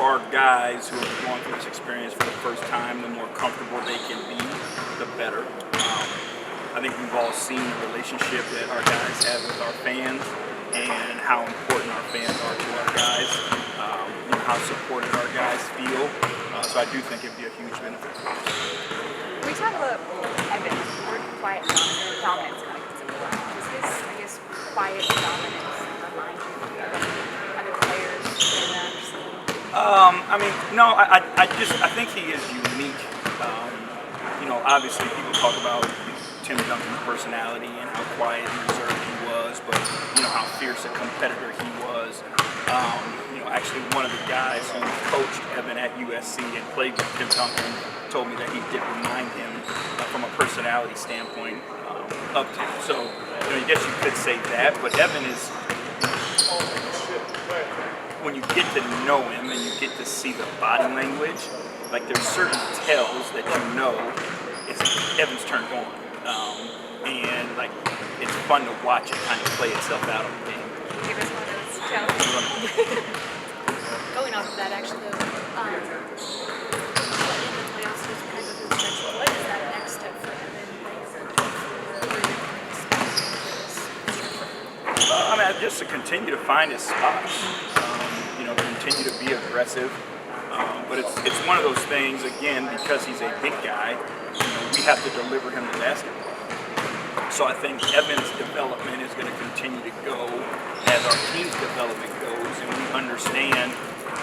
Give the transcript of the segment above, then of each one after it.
our guys who are going through this experience for the first time, the more comfortable they can be, the better. I think we've all seen the relationship that our guys have with our fans and how important our fans are to our guys, and how supported our guys feel. So I do think it'd be a huge benefit. We talk about Evan, or quiet dominance kind of gets involved. Does his, I guess, quiet dominance remind you of other players in that scene? I mean, no, I think he is unique. Obviously people talk about Tim Duncan's personality and how quiet and reserved he was, but how fierce a competitor he was. Actually one of the guys who coached Evan at USC and played with Tim Duncan told me that he did remind him from a personality standpoint of Tim. So I guess you could say that, but Evan is, when you get to know him and you get to see the body language, like there's certain tells that it's Evan's turned on. And like it's fun to watch it kind of play itself out on the game. Give us one of those tells. Going off of that, actually, though, in the playoffs, what is that next step for Evan? Just to continue to find his spots, continue to be aggressive. But it's one of those things, again, because he's a big guy, we have to deliver him the basketball. So I think Evan's development is going to continue to go as our team's development goes, and we understand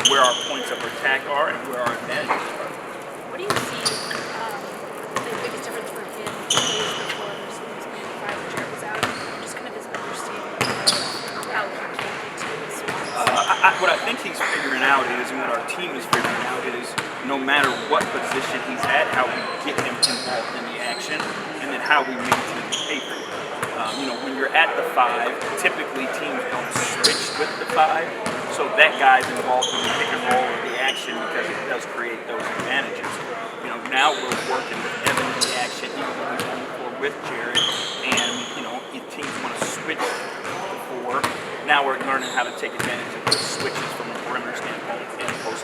where our points of attack are and where our advantages are. What do you see the biggest difference for him days before versus maybe 5 when Jared was out? Just kind of his understanding of how he can get to his spots. What I think he's figuring out is, and what our team is figuring out is, no matter what position he's at, how we get him involved in the action, and then how we maintain the paper. When you're at the 5, typically teams don't switch with the 5, so that guy's involved in the pick and roll or the action because it does create those advantages. Now we're working with Evan in the action, even though he's on the floor with Jared, and if teams want to switch the 4, now we're learning how to take advantage of the switches from a perimeter standpoint and post.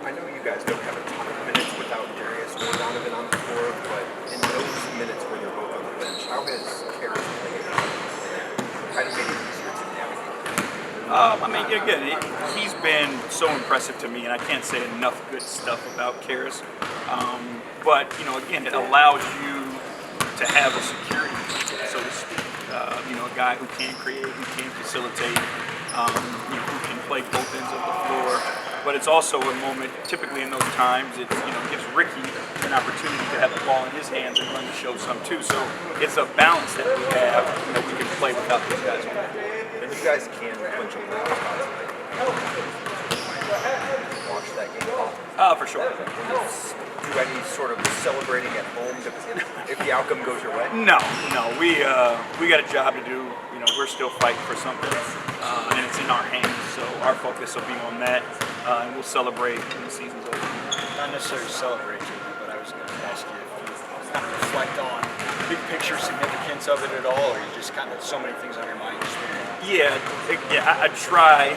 I know you guys don't have a ton of minutes without Darius or Donovan on the floor, but in those minutes when you're both on the bench, how has Karis played? How does it make it easier to navigate? Again, he's been so impressive to me, and I can't say enough good stuff about Karis. But again, it allows you to have a security blanket, so to speak. A guy who can create, who can facilitate, who can play both ends of the floor. But it's also a moment, typically in those times, it gives Ricky an opportunity to have the ball in his hands and run the show some too. So it's a balance that we have that we can play without these guys on it. And you guys can clinch a playoff spot tonight. Watch that game. For sure. Do any sort of celebrating at home if the outcome goes your way? No. We got a job to do. We're still fighting for something, and it's in our hands. So our focus will be on that, and we'll celebrate when the season's over. Not necessarily celebrate, but I was going to ask you if you kind of reflect on the big picture significance of it at all, or you just kind of so many things on your mind. I try.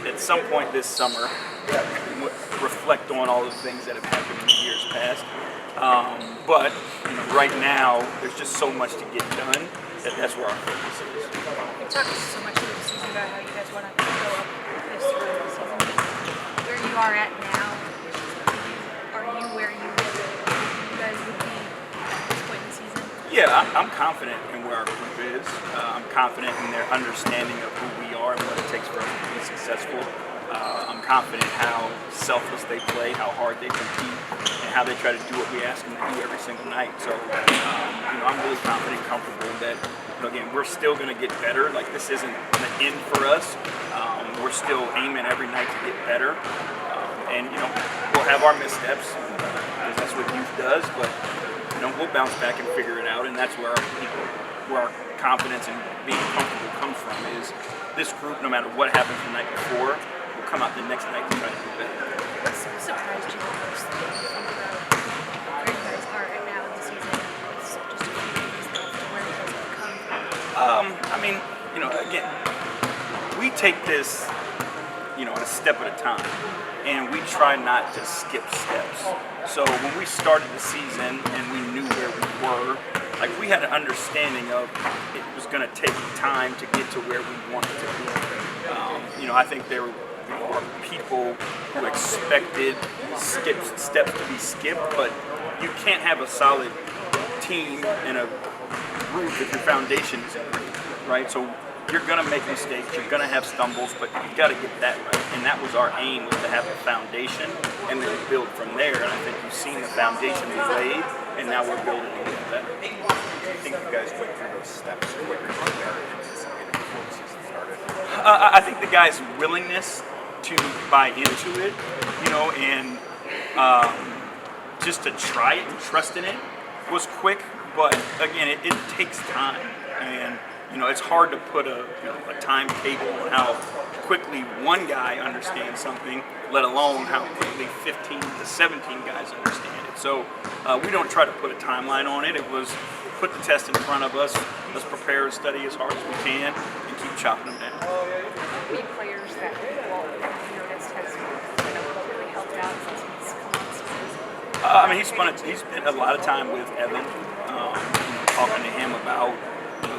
At some point this summer, reflect on all the things that have happened in the years past. But right now, there's just so much to get done that's where our focus is. We talked so much through the season about how you guys want to go up this through the season. Where you are at now, are you where you guys would be at this point in the season? Yeah, I'm confident in where our group is. I'm confident in their understanding of who we are and what it takes for us to be successful. I'm confident how selfless they play, how hard they compete, and how they try to do what we ask them to do every single night. So, I'm really confident and comfortable that, again, we're still going to get better. Like, this isn't the end for us. We're still aiming every night to get better. And we'll have our missteps, because that's what youth does, but, we'll bounce back and figure it out, and that's where our confidence and being comfortable comes from, is this group, no matter what happens the night before, will come out the next night and try to do better. What's surprised you the most where you guys are right now in the season? It's just a few games left to where you guys have come from. Again, we take this, a step at a time. And we try not to skip steps. So when we started the season and we knew where we were, like we had an understanding of it was going to take time to get to where we wanted to be. I think there were people who expected steps to be skipped, but you can't have a solid team and a roof if your foundation isn't right. So you're going to make mistakes, you're going to have stumbles, but you've got to get that right. And that was our aim, was to have a foundation and then build from there. And I think you've seen the foundation we laid, and now we're building to get better. Do you think you guys went through those steps quicker than you ever anticipated before the season started? I think the guys' willingness to buy into it, and just to try it and trust in it was quick. But again, it takes time, and it's hard to put a timetable on how quickly one guy understands something, let alone how quickly 15 to 17 guys understand it. So we don't try to put a timeline on it. It was put the test in front of us, let's prepare and study as hard as we can, and keep chopping them down. Any players that this has really helped out since he's come on the season? He's spent a lot of time with Evan, talking to him about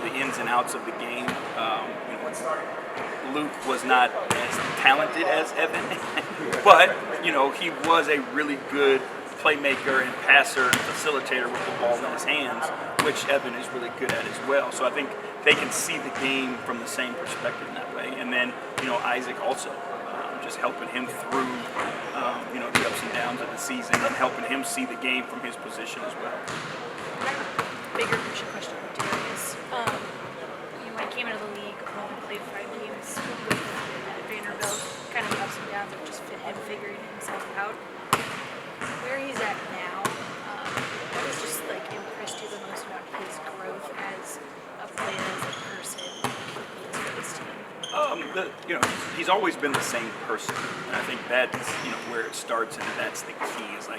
the ins and outs of the game. Luke was not as talented as Evan, but he was a really good playmaker and passer and facilitator with the ball in his hands, which Evan is really good at as well. So I think they can see the game from the same perspective in that way. And then Isaac also, just helping him through the ups and downs of the season and helping him see the game from his position as well. Bigger picture question for Darius. When he came into the league, played 5 games with Vanderbilt, kind of the ups and downs of just him figuring himself out. Where he's at now, what has just impressed you the most about his growth as a player, as a person, for this team? He's always been the same person, and I think that's where it starts, and that's the key. Is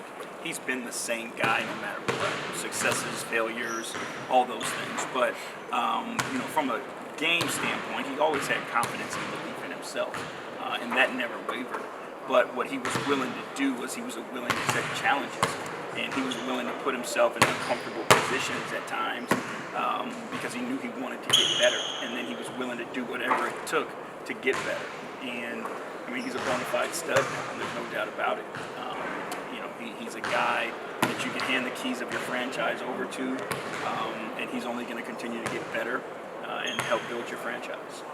he's been the same guy no matter what, successes, failures, all those things. But from a game standpoint, he always had confidence and belief in himself, and that never wavered. But what he was willing to do was he was willing to set challenges, and he was willing to put himself in uncomfortable positions at times because he knew he wanted to get better, and then he was willing to do whatever it took to get better. And he's a bona fide stud now, and there's no doubt about it. He's a guy that you can hand the keys of your franchise over to, and he's only going to continue to get better and help build your franchise.